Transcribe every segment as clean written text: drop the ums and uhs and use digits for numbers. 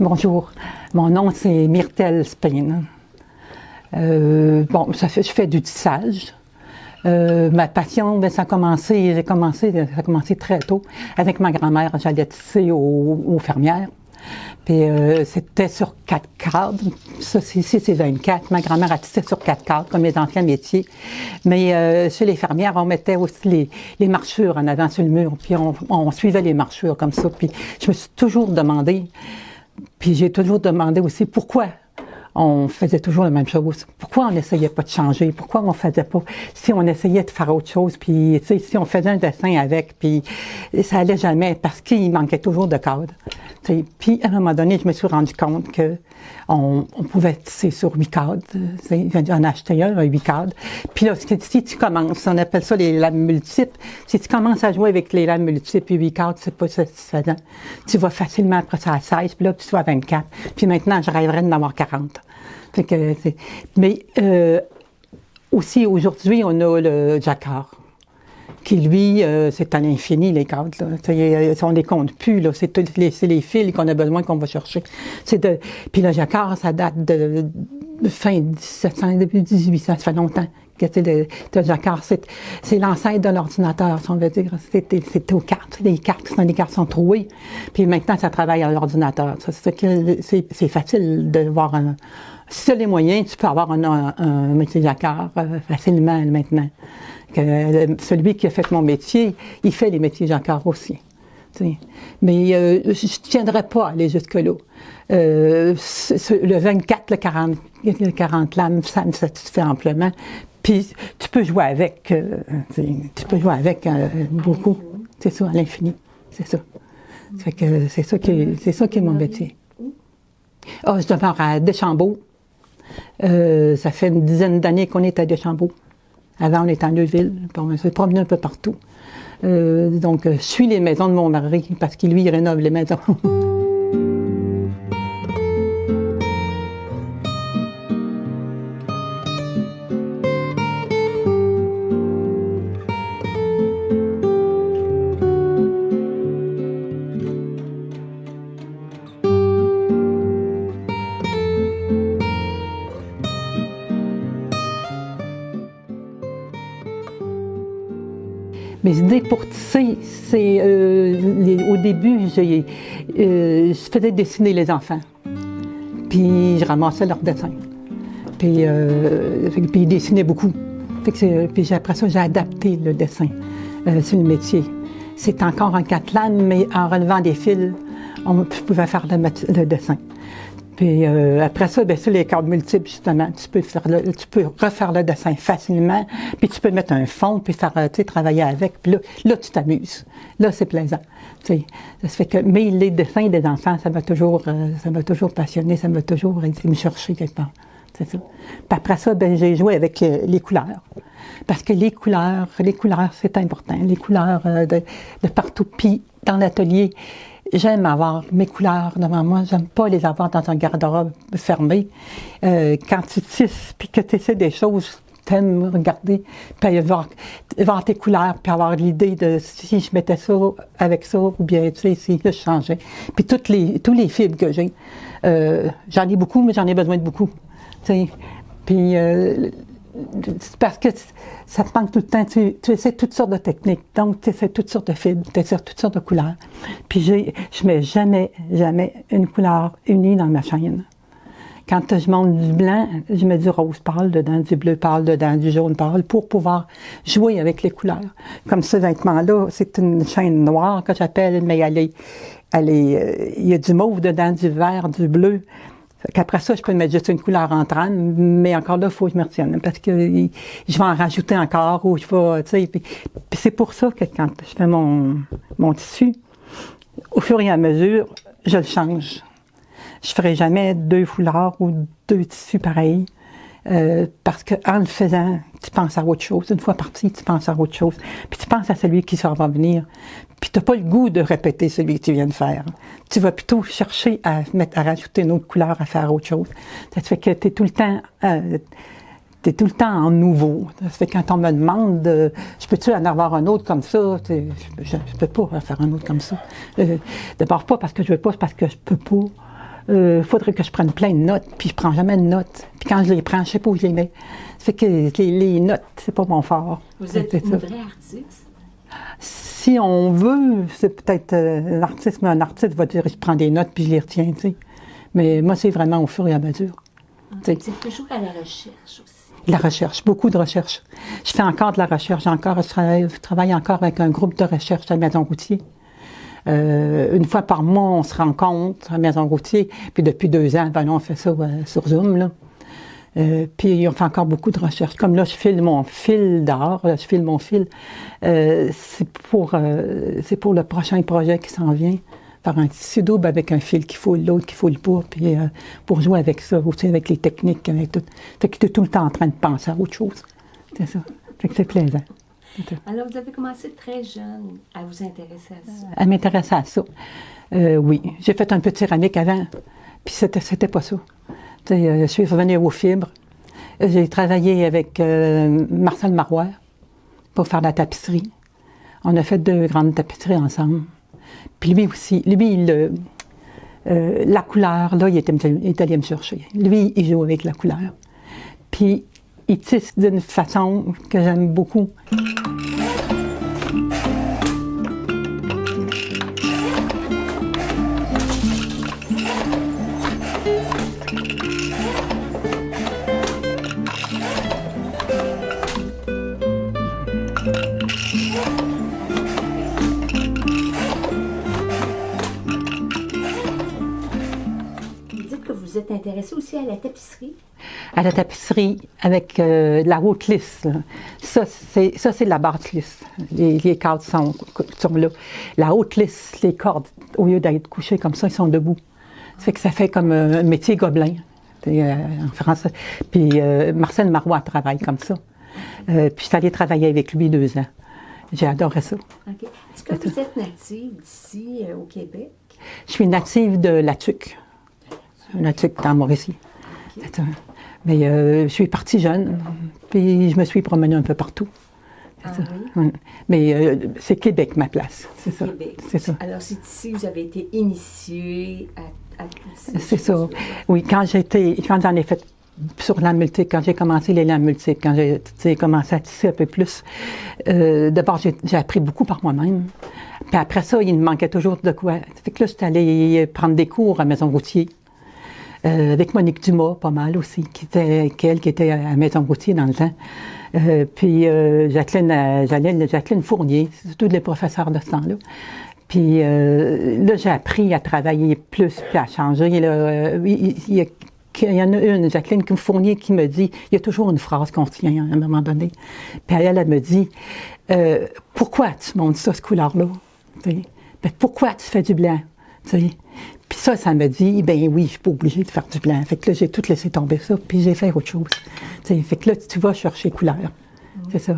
Bonjour, mon nom c'est Myrtle Spain. Je fais du tissage. Ma passion, ça a commencé très tôt. Avec ma grand-mère, j'allais tisser aux fermières. Puis c'était sur 4 cadres. Ça, ici, c'est 24. Ma grand-mère a tissé sur 4 cadres, comme les anciens métiers. Mais chez les fermières, on mettait aussi les marchures en avant sur le mur. Puis on suivait les marchures comme ça. Puis je me suis toujours demandé, puis j'ai toujours demandé aussi pourquoi on faisait toujours la même chose. Pourquoi on n'essayait pas de changer? Pourquoi on faisait pas, si on essayait de faire autre chose, puis tu sais, si on faisait un dessin avec, puis ça allait jamais, parce qu'il manquait toujours de cadre. Puis à un moment donné, je me suis rendu compte que on pouvait tisser sur 8 cadres. J'en ai acheté un 8 cadres. Puis là, si tu commences, on appelle ça les lames multiples, si tu commences à jouer avec les lames multiples et 8 cadres, c'est pas satisfaisant. Tu vas facilement après ça à 16, puis là, tu vas à 24. Puis maintenant, je rêverais d'en avoir 40. Fait que, mais aussi, aujourd'hui, on a le jacquard, qui, lui, c'est à l'infini, les cadres. Là. On les compte plus. Là. C'est les fils qu'on a besoin, qu'on va chercher. Puis le jacquard, ça date de fin 1700, début 1800, ça fait longtemps. Le jacquard, c'est l'ancêtre de l'ordinateur, si on veut dire. C'était aux cartes. Les cartes sont trouées. Puis maintenant, ça travaille à l'ordinateur. C'est facile de voir si tu as les moyens, tu peux avoir un métier jacquard facilement maintenant. Celui qui a fait mon métier, il fait les métiers jacquard aussi. T'sais. Mais je ne tiendrais pas à aller jusque-là. Le 24, le 40 lames, ça me satisfait amplement. Puis tu peux jouer avec, beaucoup. C'est ça, à l'infini. C'est ça. C'est ça qui est mon métier. Je demeure à Deschambault. Ça fait une dizaine d'années qu'on est à Deschambault. Avant, on était à Neuville. On s'est promené un peu partout. Donc, je suis les maisons de mon mari parce qu'il, lui, il rénove les maisons. Mes idées pour tisser, c'est au début, je faisais dessiner les enfants, puis je ramassais leurs dessins, puis ils dessinaient beaucoup. Puis après ça, j'ai adapté le dessin sur le métier. C'est encore en 4 lames, mais en relevant des fils, je pouvais faire le dessin. Puis après ça, bien sûr, les cadres multiples, justement, tu peux refaire le dessin facilement, puis tu peux mettre un fond, puis faire, travailler avec, puis là tu t'amuses. Là, c'est plaisant. Ça se fait que, mais les dessins des enfants, ça m'a toujours passionné, ça m'a toujours été me chercher quelque part. C'est ça. Puis après ça, ben, j'ai joué avec les couleurs. Parce que les couleurs, c'est important. Les couleurs de partout. Puis dans l'atelier, j'aime avoir mes couleurs devant moi. J'aime pas les avoir dans un garde-robe fermé. Quand tu tisses puis que tu essaies des choses, t'aimes regarder, puis voir tes couleurs, puis avoir l'idée de si je mettais ça avec ça, ou bien tu sais, si je changeais. Puis tous les fibres que j'ai, j'en ai beaucoup, mais j'en ai besoin de beaucoup. T'sais. Puis c'est parce que ça te manque tout le temps, tu essaies toutes sortes de techniques, donc tu essaies toutes sortes de fibres, tu essaies toutes sortes de couleurs. Puis je mets jamais une couleur unie dans ma chaîne. Quand je monte du blanc, je mets du rose pâle dedans, du bleu pâle dedans, du jaune pâle, pour pouvoir jouer avec les couleurs. Comme ce vêtement-là, c'est une chaîne noire que j'appelle, mais il y a du mauve dedans, du vert, du bleu. Qu'après ça, je peux mettre juste une couleur en trame, mais encore là, il faut que je me retienne, parce que je vais en rajouter encore, ou je vais, tu sais, puis c'est pour ça que quand je fais mon tissu, au fur et à mesure, je le change. Je ferai jamais 2 foulards ou 2 tissus pareils, parce qu'en le faisant, tu penses à autre chose. Une fois parti, tu penses à autre chose. Puis tu penses à celui qui s'en va venir. Puis tu n'as pas le goût de répéter celui que tu viens de faire. Tu vas plutôt chercher à rajouter une autre couleur, à faire autre chose. Ça fait que tu es tout le temps... T'es tout le temps en nouveau. Ça fait que quand on me demande, je peux-tu en avoir un autre comme ça? Je peux pas en faire un autre comme ça. D'abord pas parce que je veux pas, c'est parce que je peux pas. faudrait que je prenne plein de notes, puis je prends jamais de notes. Puis quand je les prends, je sais pas où je les mets. Ça fait que les notes, c'est pas mon fort. Vous êtes une vraie artiste? Si on veut, c'est peut-être un artiste, mais un artiste va dire, je prends des notes, puis je les retiens, tu sais. Mais moi, c'est vraiment au fur et à mesure. Vous êtes toujours à la recherche aussi. La recherche, beaucoup de recherche. Je fais encore de la recherche, je travaille encore avec un groupe de recherche à la Maison Routier. Une fois par mois, on se rencontre à la Maison Routier, puis depuis 2 ans, ben là, on fait ça sur Zoom, là. Puis on fait encore beaucoup de recherches. Comme là, je file mon fil d'art, je file mon fil. C'est pour le prochain projet qui s'en vient. Faire un tissu double avec un fil qui foule, l'autre qui foule pas, puis pour jouer avec ça, aussi avec les techniques, avec tout. Fait que tu es tout le temps en train de penser à autre chose. C'est ça. Fait que c'est plaisant. Alors, vous avez commencé très jeune à vous intéresser à ça. À m'intéresser à ça. Oui. J'ai fait un peu de céramique avant, puis c'était pas ça. Je suis revenue aux fibres. J'ai travaillé avec Marcel Marois pour faire la tapisserie. On a fait 2 grandes tapisseries ensemble. Puis lui aussi, la couleur, là, il est allé me chercher. Lui, il joue avec la couleur. Puis, il tisse d'une façon que j'aime beaucoup. Vous êtes intéressée aussi à la tapisserie? À la tapisserie avec la haute lisse. Là. Ça, c'est la basse lisse. Les cordes sont là. La haute lisse, les cordes, au lieu d'être couchées comme ça, ils sont debout. Ça fait que ça fait comme un métier gobelin, en français. Puis Marcel Marois travaille comme ça. Puis je suis allée travailler avec lui 2 ans. J'ai adoré ça. OK. Est-ce que vous êtes native d'ici, au Québec? Je suis native de La Tuque. La Tuque, dans Mauricie. Okay. Mais je suis partie jeune, puis je me suis promenée un peu partout. Oui? Mais c'est Québec, ma place. C'est ça. Québec. C'est ça. Alors, c'est ici que vous avez été initiée à tout ça. C'est ça. Oui, quand j'en ai fait sur lames multiples, quand j'ai commencé les lames multiples, quand j'ai commencé à tisser un peu plus, d'abord, j'ai appris beaucoup par moi-même. Puis après ça, il me manquait toujours de quoi. Ça fait que là, j'étais allée prendre des cours à Maison Routier. Avec Monique Dumas, pas mal aussi, qui était à Maison Routier dans le temps. Puis Jacqueline Fournier, c'est tous les professeurs de ce temps-là. Puis là, j'ai appris à travailler plus, puis à changer. Là, il y en a une, Jacqueline Fournier, qui me dit, il y a toujours une phrase qu'on tient à un moment donné. Puis elle me dit, pourquoi tu montes ça, cette couleur-là? Ben, pourquoi tu fais du blanc? T'sais? Puis ça me dit, ben oui, je suis pas obligée de faire du blanc. Fait que là, j'ai tout laissé tomber ça, puis j'ai fait autre chose. T'sais? Fait que là, tu vas chercher couleur. C'est ça.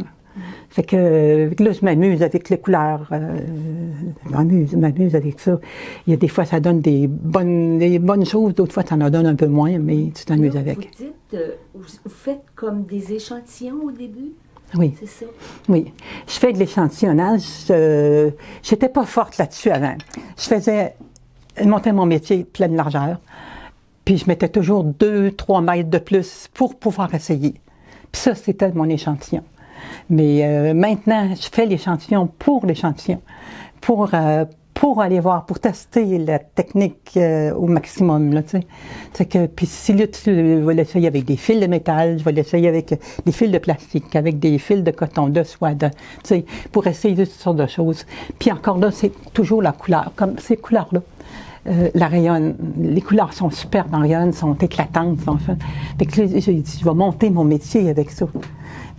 Fait que là, je m'amuse avec les couleurs. Je m'amuse avec ça. Il y a des fois, ça donne des bonnes choses, d'autres fois, ça en donne un peu moins, mais tu t'amuses avec. Vous dites, vous faites comme des échantillons au début? Oui. C'est ça? Oui. Je fais de l'échantillonnage. J'étais pas forte là-dessus avant. Je montais mon métier pleine largeur, puis je mettais toujours 2-3 mètres de plus pour pouvoir essayer. Puis ça, c'était mon échantillon. Mais maintenant, je fais l'échantillon, pour aller voir, pour tester la technique au maximum, là, tu sais. Puis si là, tu vas l'essayer avec des fils de métal, je vais l'essayer avec des fils de plastique, avec des fils de coton, de soie, tu sais, pour essayer toutes sortes de choses. Puis encore là, c'est toujours la couleur, comme ces couleurs-là. La rayonne, les couleurs sont superbes en rayonne, sont éclatantes. Fait que là, j'ai dit, je vais monter mon métier avec ça.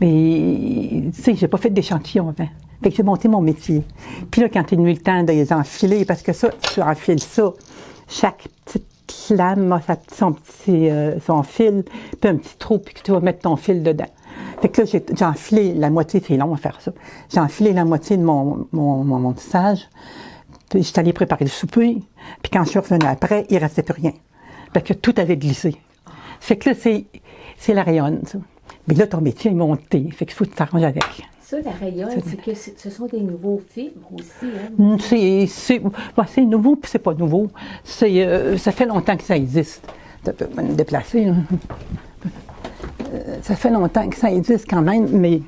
Mais, tu sais, j'ai pas fait d'échantillon avant. Fait que j'ai monté mon métier. Puis là, quand il est venu le temps de les enfiler, parce que ça, tu enfiles ça, chaque petite lame a son fil, puis un petit trou, puis que tu vas mettre ton fil dedans. Fait que là, j'ai enfilé la moitié, c'est long à faire ça. J'ai enfilé la moitié de mon tissage. Puis je suis allée préparer le souper, puis quand je suis revenue après, il ne restait plus rien. Parce que tout avait glissé. Fait que là, c'est la rayonne, ça. Mais là, ton métier est monté, fait qu'il faut que tu t'arranges avec. Ça, la rayonne, c'est que ce sont des nouveaux fibres aussi. Hein? C'est nouveau, puis c'est pas nouveau. Ça fait longtemps que ça existe. Tu peux me déplacer, là. Ça fait longtemps que ça existe quand même, mais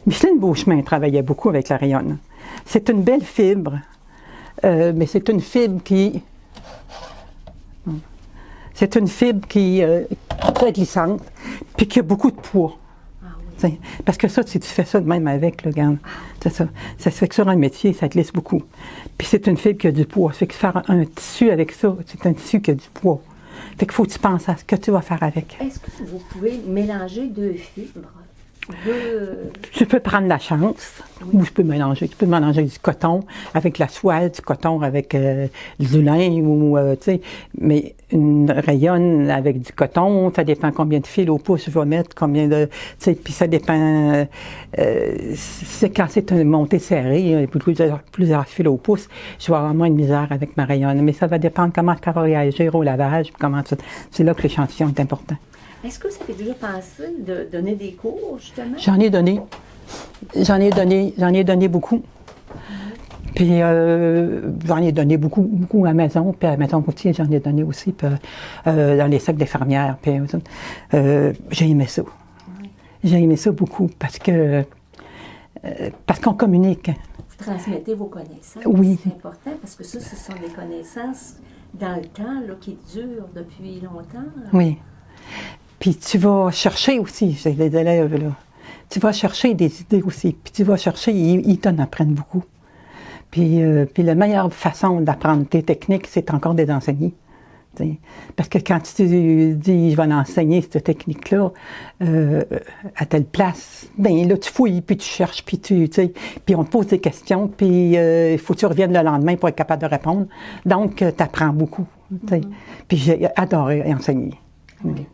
Micheline Beauchemin travaillait beaucoup avec la rayonne. C'est une belle fibre, mais c'est une fibre qui... C'est une fibre qui est très glissante, puis qui a beaucoup de poids. Oui. Parce que ça, si tu fais ça de même avec, là, regarde, c'est ça. Ça se fait que sur un métier, ça glisse beaucoup. Puis c'est une fibre qui a du poids. Ça fait que faire un tissu avec ça, c'est un tissu qui a du poids. Fait qu'il faut que tu penses à ce que tu vas faire avec. Est-ce que vous pouvez mélanger deux fibres? Tu peux prendre la chance, ou je peux mélanger. Tu peux mélanger du coton avec la soie, du coton avec du lin, ou, tu sais, mais une rayonne avec du coton, ça dépend combien de fils au pouce je vais mettre, combien de, tu sais, puis ça dépend, c'est quand c'est une montée serrée, plusieurs fils au pouce, je vais avoir moins de misère avec ma rayonne, mais ça va dépendre comment ça va réagir au lavage, comment c'est là que l'échantillon est important. Est-ce que vous avez déjà pensé de donner des cours, justement? J'en ai donné. J'en ai donné beaucoup. Puis j'en ai donné beaucoup à la maison, puis à la maison routière, j'en ai donné aussi, puis, dans les sacs d'infirmières. Puis j'ai aimé ça. Oui. J'ai aimé ça beaucoup parce qu'on communique. Vous transmettez vos connaissances. Oui. C'est important parce que ça, ce sont des connaissances dans le temps là, qui durent depuis longtemps. Là. Oui. Puis tu vas chercher aussi, j'ai des élèves là, tu vas chercher des idées aussi, puis tu vas chercher, ils t'en apprennent beaucoup. Puis la meilleure façon d'apprendre tes techniques, c'est encore de les enseigner. T'sais. Parce que quand tu dis, je vais l'enseigner, cette technique-là, à telle place, bien là, tu fouilles, puis tu cherches, puis puis on te pose des questions, puis il faut que tu reviennes le lendemain pour être capable de répondre. Donc, tu apprends beaucoup. Mm-hmm. Puis j'ai adoré enseigner. Okay.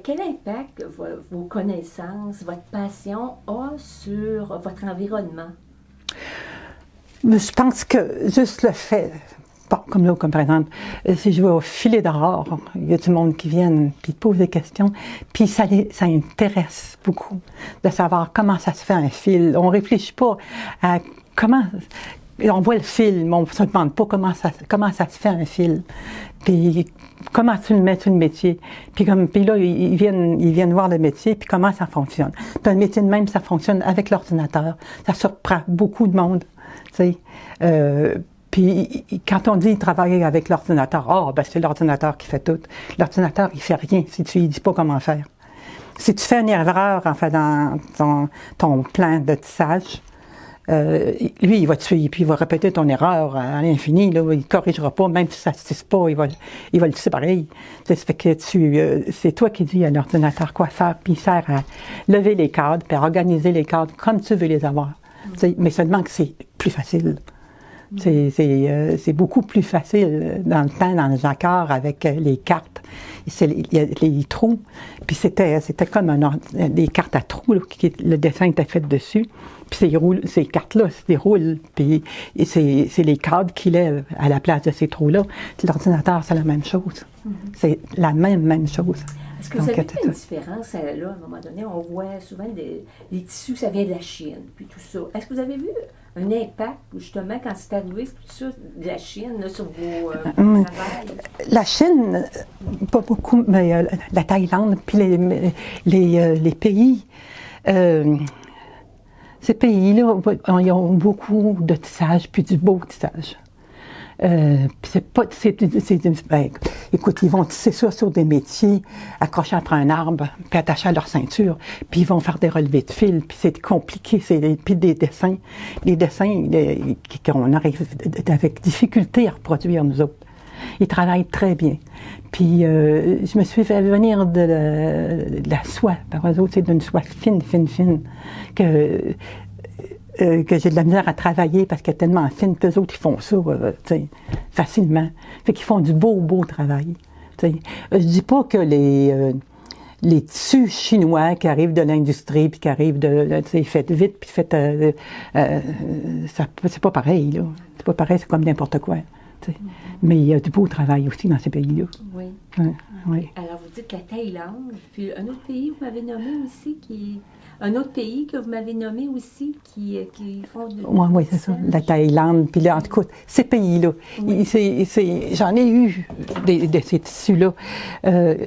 Quel impact vos connaissances, votre passion a sur votre environnement? Je pense que juste le fait, bon, comme là, comme par exemple, si je vais au filet dehors, il y a du monde qui vient puis te pose des questions, puis ça intéresse beaucoup de savoir comment ça se fait un fil. On ne réfléchit pas à comment... On voit le fil, mais on ne se demande pas comment ça se fait un fil. Puis comment tu le mets sur le métier. Puis là, ils viennent voir le métier, puis comment ça fonctionne. Puis un métier de même, ça fonctionne avec l'ordinateur. Ça surprend beaucoup de monde, tu sais. Puis quand on dit travailler avec l'ordinateur, ben c'est l'ordinateur qui fait tout. L'ordinateur, il fait rien si tu lui dis pas comment faire. Si tu fais une erreur en fait dans ton plan de tissage, lui, il va te suivre, puis il va répéter ton erreur à l'infini, là, il ne corrigera pas, même si ça ne se tisse pas, il va le tisser pareil. Ça fait que c'est toi qui dis à l'ordinateur quoi faire, puis il sert à lever les cadres, puis à organiser les cadres comme tu veux les avoir. Mais seulement que c'est plus facile. C'est beaucoup plus facile dans le temps, dans le jacquard, avec les cartes. Il y a les trous, puis c'était comme des cartes à trous, là, le dessin était fait dessus. Puis ces cartes-là se déroulent, puis c'est les cadres qui lèvent à la place de ces trous-là. L'ordinateur, c'est la même chose. Mm-hmm. C'est la même chose. Est-ce que vous avez vu une différence, là, à un moment donné, on voit souvent des tissus, ça vient de la Chine, puis tout ça. Est-ce que vous avez vu un impact, justement, quand c'est arrivé, tout ça, de la Chine, là, sur vos travails? La Chine, pas beaucoup, mais la Thaïlande, puis les pays... ces pays-là, ils ont beaucoup de tissage, puis du beau tissage. Écoute, ils vont tisser ça sur des métiers, accrochés après un arbre, puis attachés à leur ceinture, puis ils vont faire des relevés de fil, puis c'est compliqué, puis des dessins. Les dessins qu'on arrive avec difficulté à reproduire, nous autres. Ils travaillent très bien. Puis, je me suis fait venir de la soie. Par exemple, c'est d'une soie fine, que j'ai de la misère à travailler parce qu'elle est tellement fine qu'eux autres, ils font ça facilement. Fait qu'ils font du beau travail. Je dis pas que les tissus chinois qui arrivent de l'industrie, puis qui arrivent faites vite, puis faites... c'est pas pareil, là. C'est pas pareil, c'est comme n'importe quoi. Mais il y a du beau travail aussi dans ces pays-là. Oui. Oui. Alors, vous dites la Thaïlande, puis un autre pays, vous m'avez nommé aussi, un autre pays que vous m'avez nommé aussi, qui font du... Oui, c'est ça, la Thaïlande. Puis là, en tout cas, ces pays-là, j'en ai eu de ces tissus-là.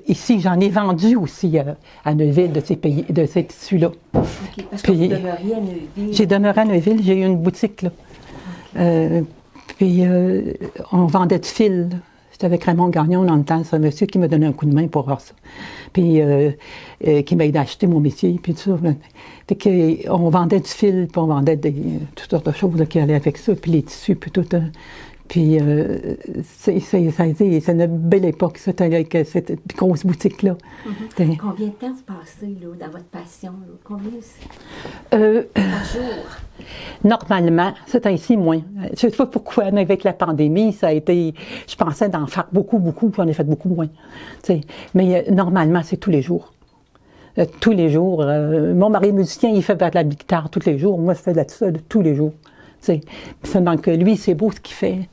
Ici, j'en ai vendu aussi à Neuville de ces pays, de ces tissus-là. OK, parce que vous demeuriez à Neuville. J'ai demeuré à Neuville, j'ai eu une boutique, là. Puis on vendait du fil, là. J'étais avec Raymond Gagnon dans le temps, c'est un monsieur qui m'a donné un coup de main pour voir ça. Puis qui m'a aidé à acheter mon métier, puis tout ça. Fait qu'on vendait du fil, puis on vendait toutes sortes de choses là, qui allaient avec ça, puis les tissus, puis tout. Puis c'est une belle époque, ça, avec cette grosse boutique-là. Mm-hmm. Combien de temps vous passez là, dans votre passion? Là? Combien par jour? Normalement, c'est ainsi moins. Je ne sais pas pourquoi, mais avec la pandémie, ça a été... Je pensais d'en faire beaucoup, puis j'en ai fait beaucoup moins. T'sais. Mais normalement, c'est tous les jours. Tous les jours. Mon mari musicien, il fait de la guitare tous les jours. Moi, je fais de ça tous les jours. Seulement que lui, c'est beau ce qu'il fait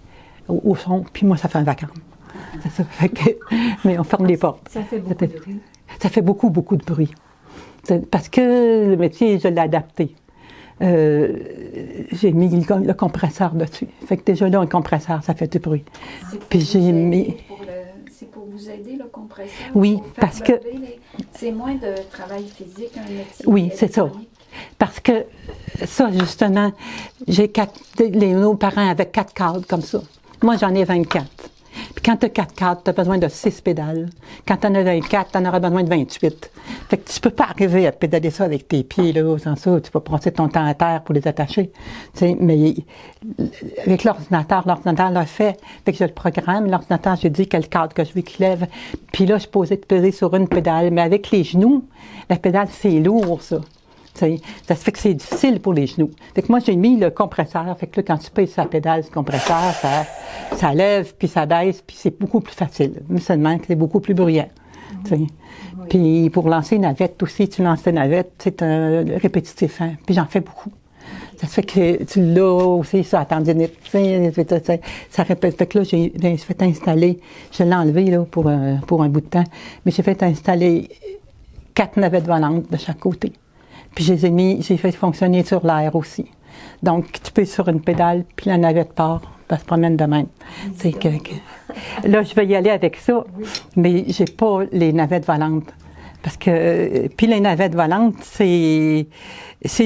au son, puis moi, ça fait un vacarme. C'est ça. Fait que, mais on ferme les portes. Ça fait beaucoup de bruit. Ça fait beaucoup de bruit. Parce que le métier, je l'ai adapté. J'ai mis le compresseur dessus. Fait que déjà là, un compresseur, ça fait du bruit. Puis j'ai mis... C'est pour vous aider, le compresseur? Oui, parce que... C'est moins de travail physique, un métier. Oui, c'est ça. Parce que ça, justement, nos parents avaient 4 cadres comme ça. Moi, j'en ai 24. Puis quand tu as 4 cadres, tu as besoin de 6 pédales. Quand tu en as 24, tu en auras besoin de 28. Fait que tu peux pas arriver à pédaler ça avec tes pieds, là, sans ça. Tu peux passer ton temps à terre pour les attacher. T'sais, mais avec l'ordinateur l'a fait. Fait que je le programme. L'ordinateur, j'ai dit quel cadre que je veux qu'il lève. Puis là, je suis posée de peser sur une pédale. Mais avec les genoux, la pédale, c'est lourd, ça. Ça se fait que c'est difficile pour les genoux. Fait que moi, j'ai mis le compresseur. Fait que là, quand tu pèses sur la pédale du compresseur, ça lève, puis ça baisse, puis c'est beaucoup plus facile. Mais seulement que c'est beaucoup plus bruyant. Oui. Puis pour lancer une navette aussi, tu lances une navette, c'est un répétitif. Hein? Puis j'en fais beaucoup. Ça se fait que tu l'as aussi sur la tendinite. Ça répète. Fait que là, j'ai fait installer, je l'ai enlevé là, pour un bout de temps, mais j'ai fait installer 4 navettes volantes de chaque côté. Puis j'ai fait fonctionner sur l'air aussi. Donc, tu peux sur une pédale, puis la navette part, elle se promène de même. Là, je vais y aller avec ça, mais j'ai pas les navettes volantes. Parce que, puis les navettes volantes, c'est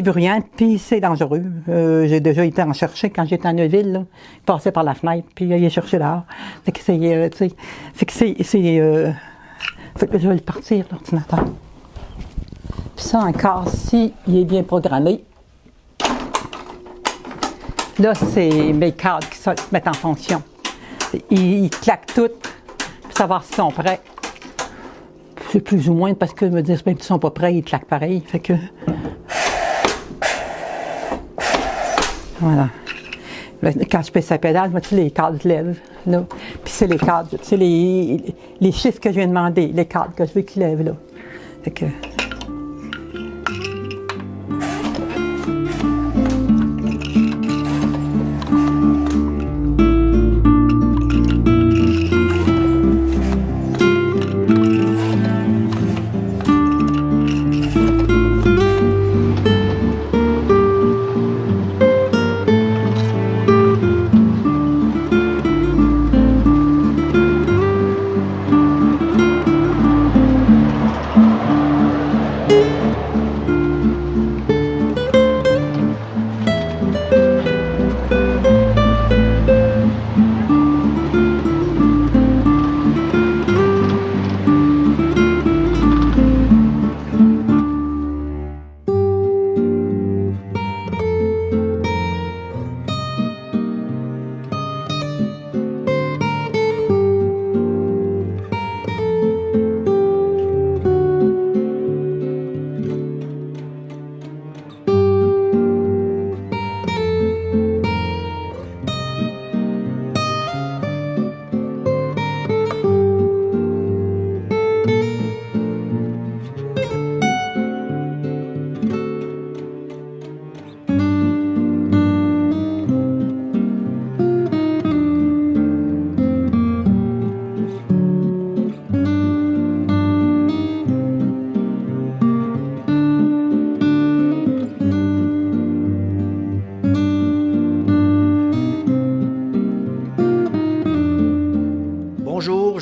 bruyant, puis c'est dangereux. J'ai déjà été en chercher quand j'étais à Neuville, là. Je passais par la fenêtre, puis il est cherché dehors. Fait que fait que je vais le partir, l'ordinateur. Puis ça encore, si il est bien programmé. Là, c'est mes cadres qui se mettent en fonction. Ils claquent toutes pour savoir s'ils sont prêts. C'est plus ou moins parce que me dire même qu'ils sont pas prêts, ils claquent pareil. Fait que voilà. Quand je pèse sa pédale, moi, les cadres se lèvent. Là. Puis c'est les cadres, c'est les chiffres que je viens de demander, les cadres que je veux qu'ils lèvent là. Fait que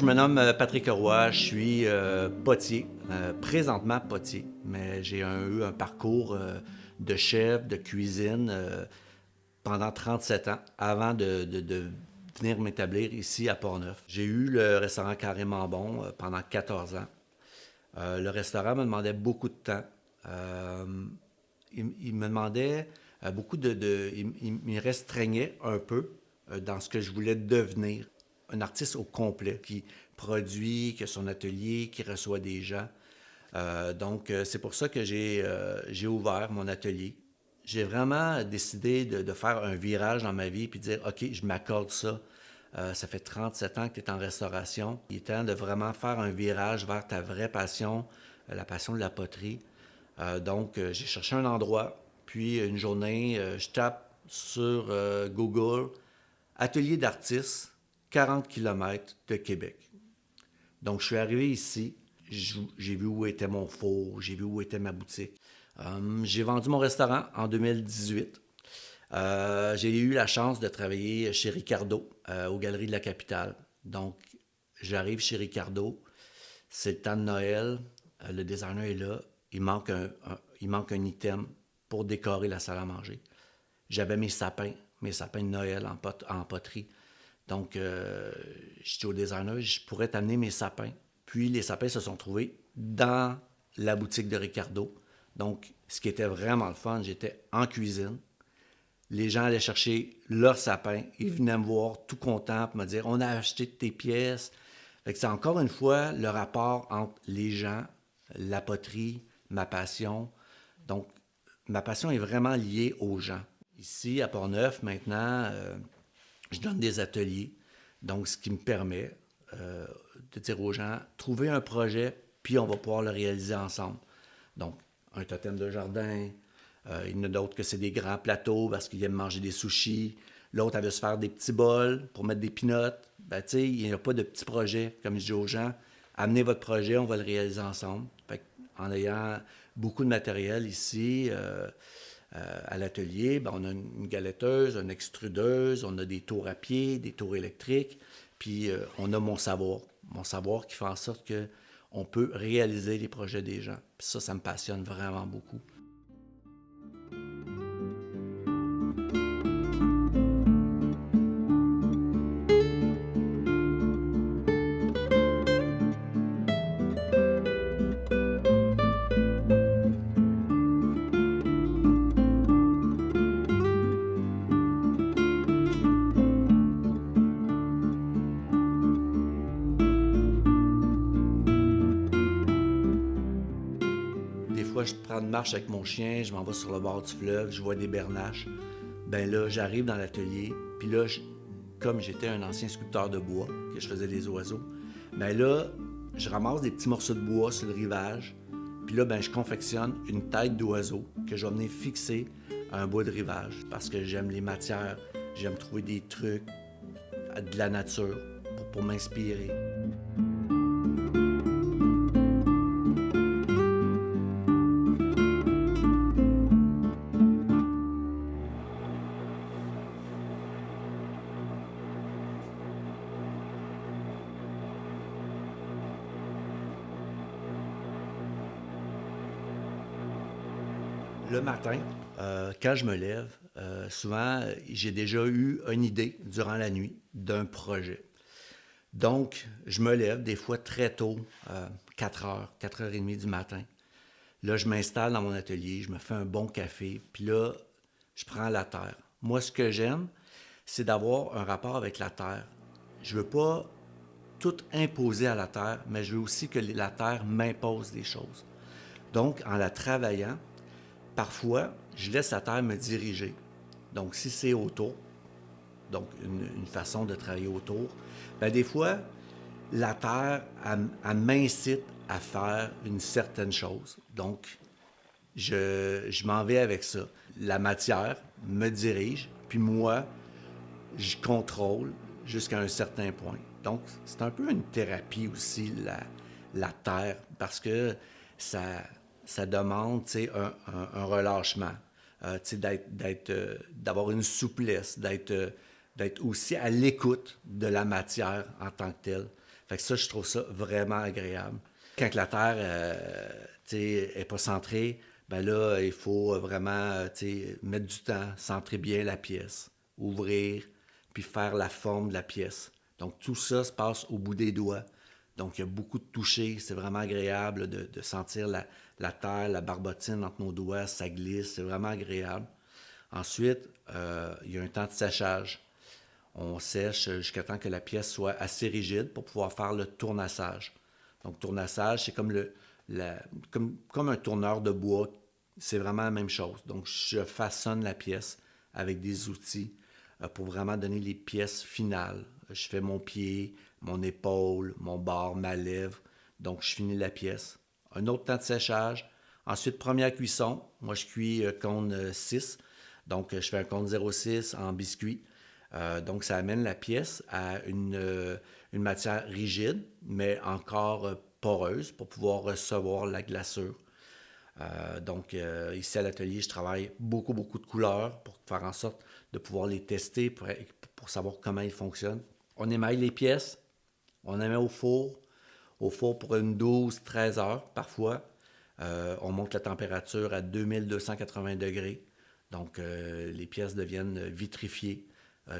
je me nomme Patrick Roy, je suis potier, présentement potier, mais j'ai eu un parcours de chef, de cuisine pendant 37 ans avant de venir m'établir ici à Portneuf. J'ai eu le restaurant Carrément Bon pendant 14 ans. Le restaurant me demandait beaucoup de temps. Il me demandait beaucoup il me restreignait un peu dans ce que je voulais devenir. Un artiste au complet qui produit, qui a son atelier, qui reçoit des gens. Donc, c'est pour ça que j'ai ouvert mon atelier. J'ai vraiment décidé de faire un virage dans ma vie puis de dire, OK, je m'accorde ça. Ça fait 37 ans que tu es en restauration. Il est temps de vraiment faire un virage vers ta vraie passion, la passion de la poterie. Donc, j'ai cherché un endroit. Puis, une journée, je tape sur Google « Atelier d'artistes, 40 km de Québec ». Donc, je suis arrivé ici. J'ai vu où était mon four, j'ai vu où était ma boutique. J'ai vendu mon restaurant en 2018. J'ai eu la chance de travailler chez Ricardo, aux Galeries de la Capitale. Donc, j'arrive chez Ricardo, c'est le temps de Noël, le designer est là, il manque un item pour décorer la salle à manger. J'avais mes sapins de Noël en poterie. Donc, je dis au designer, je pourrais t'amener mes sapins. Puis, les sapins se sont trouvés dans la boutique de Ricardo. Donc, ce qui était vraiment le fun, j'étais en cuisine. Les gens allaient chercher leurs sapins. Ils venaient me voir tout contents pour me dire « On a acheté tes pièces ». Fait que c'est encore une fois le rapport entre les gens, la poterie, ma passion. Donc, ma passion est vraiment liée aux gens. Ici, à Portneuf, maintenant, je donne des ateliers. Donc, ce qui me permet de dire aux gens, trouvez un projet, puis on va pouvoir le réaliser ensemble. Donc, un totem de jardin, il y en a d'autres que c'est des grands plateaux parce qu'ils aiment manger des sushis. L'autre, elle veut se faire des petits bols pour mettre des pinottes. Ben, tu sais, il n'y a pas de petits projets. Comme je dis aux gens, amenez votre projet, on va le réaliser ensemble. Fait en ayant beaucoup de matériel ici, à l'atelier, ben, on a une galetteuse, une extrudeuse, on a des tours à pied, des tours électriques, puis on a mon savoir qui fait en sorte qu'on peut réaliser les projets des gens. Puis ça me passionne vraiment beaucoup. Des fois, je prends une marche avec mon chien, je m'en vais sur le bord du fleuve, je vois des bernaches. Ben là, j'arrive dans l'atelier, puis là, comme j'étais un ancien sculpteur de bois, que je faisais des oiseaux, ben là, je ramasse des petits morceaux de bois sur le rivage, puis là, ben, je confectionne une tête d'oiseau que je vais venir fixer à un bout de rivage, parce que j'aime les matières, j'aime trouver des trucs de la nature pour m'inspirer. Le matin, quand je me lève, souvent, j'ai déjà eu une idée durant la nuit d'un projet. Donc, je me lève des fois très tôt, 4h, 4h30 du matin. Là, je m'installe dans mon atelier, je me fais un bon café, puis là, je prends la terre. Moi, ce que j'aime, c'est d'avoir un rapport avec la terre. Je veux pas tout imposer à la terre, mais je veux aussi que la terre m'impose des choses. Donc, en la travaillant, parfois, je laisse la terre me diriger. Donc, si c'est autour, donc une façon de travailler autour, bien, des fois, la terre, elle m'incite à faire une certaine chose. Donc, je m'en vais avec ça. La matière me dirige, puis moi, je contrôle jusqu'à un certain point. Donc, c'est un peu une thérapie aussi, la terre, parce que ça demande un relâchement, d'avoir une souplesse, d'être aussi à l'écoute de la matière en tant que telle. Fait que ça, je trouve ça vraiment agréable. Quand la terre est pas centrée, ben là, il faut vraiment mettre du temps, centrer bien la pièce, ouvrir, puis faire la forme de la pièce. Donc, tout ça se passe au bout des doigts. Donc, il y a beaucoup de toucher. C'est vraiment agréable de sentir la terre, la barbotine entre nos doigts, ça glisse. C'est vraiment agréable. Ensuite, il y a un temps de séchage. On sèche jusqu'à temps que la pièce soit assez rigide pour pouvoir faire le tournassage. Donc, tournassage, c'est comme comme un tourneur de bois. C'est vraiment la même chose. Donc, je façonne la pièce avec des outils pour vraiment donner les pièces finales. Je fais mon pied, mon épaule, mon bord, ma lèvre. Donc, je finis la pièce. Un autre temps de séchage. Ensuite, première cuisson. Moi, je cuis cône 6. Donc, je fais un cône 0,6 en biscuit. Donc, ça amène la pièce à une matière rigide, mais encore poreuse pour pouvoir recevoir la glaçure. Donc, ici à l'atelier, je travaille beaucoup de couleurs pour faire en sorte de pouvoir les tester pour savoir comment ils fonctionnent. On émaille les pièces, on les met au four pour une 12-13 heures parfois. On monte la température à 2280 degrés. Donc, les pièces deviennent vitrifiées,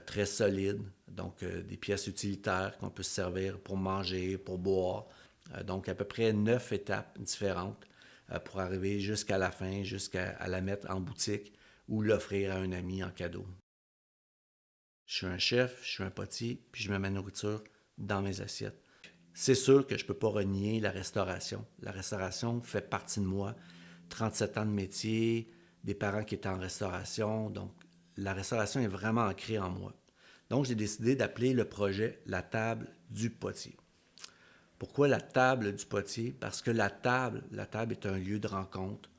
très solides. Donc, des pièces utilitaires qu'on peut se servir pour manger, pour boire. Donc, à peu près 9 étapes différentes pour arriver jusqu'à la fin, jusqu'à la mettre en boutique ou l'offrir à un ami en cadeau. Je suis un chef, je suis un potier, puis je mets ma nourriture dans mes assiettes. C'est sûr que je ne peux pas renier la restauration. La restauration fait partie de moi. 37 ans de métier, des parents qui étaient en restauration. Donc, la restauration est vraiment ancrée en moi. Donc, j'ai décidé d'appeler le projet la table du potier. Pourquoi la table du potier? Parce que la table est un lieu de rencontre,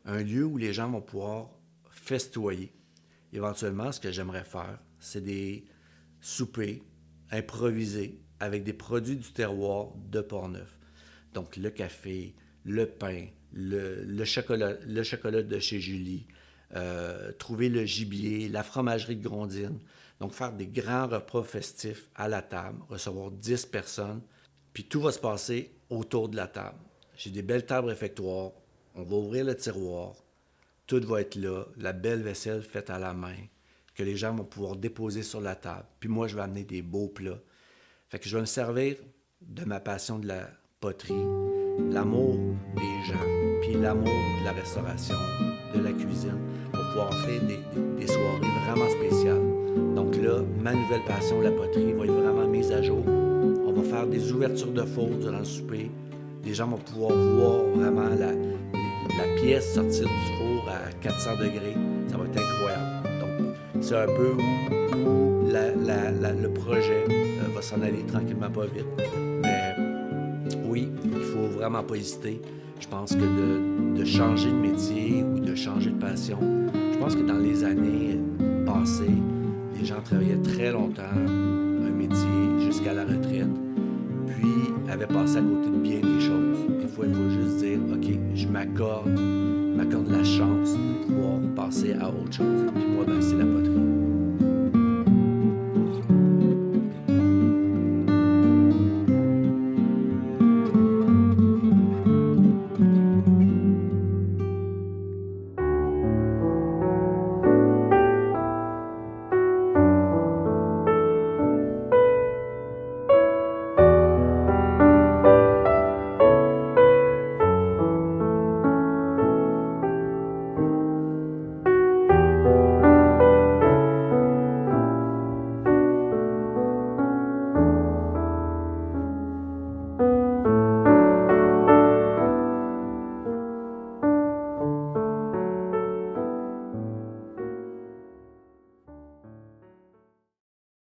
un lieu où les gens vont pouvoir festoyer. Éventuellement, ce que j'aimerais faire, c'est des soupers improvisés avec des produits du terroir de Portneuf. Donc, le café, le pain, le chocolat de chez Julie, trouver le gibier, la fromagerie de Grondines. Donc, faire des grands repas festifs à la table, recevoir 10 personnes, puis tout va se passer autour de la table. J'ai des belles tables réfectoires, on va ouvrir le tiroir, tout va être là, la belle vaisselle faite à la main, que les gens vont pouvoir déposer sur la table. Puis moi, je vais amener des beaux plats. Fait que je vais me servir de ma passion de la poterie, l'amour des gens, puis l'amour de la restauration, de la cuisine, pour pouvoir offrir des soirées vraiment spéciales. Donc là, ma nouvelle passion, la poterie, va être vraiment mise à jour. On va faire des ouvertures de four durant le souper. Les gens vont pouvoir voir vraiment la pièce sortir du four à 400 degrés. Ça va être incroyable. Donc, c'est un peu où le projet va s'en aller tranquillement, pas vite. Mais oui, il faut vraiment pas hésiter. Je pense que de changer de métier ou de changer de passion, je pense que dans les années passées, les gens travaillaient très longtemps un métier jusqu'à la retraite, puis avaient passé à côté de bien des choses. Des fois, il faut juste dire, OK, je m'accorde la chance de pouvoir passer à autre chose. Puis moi, ben, c'est la poterie.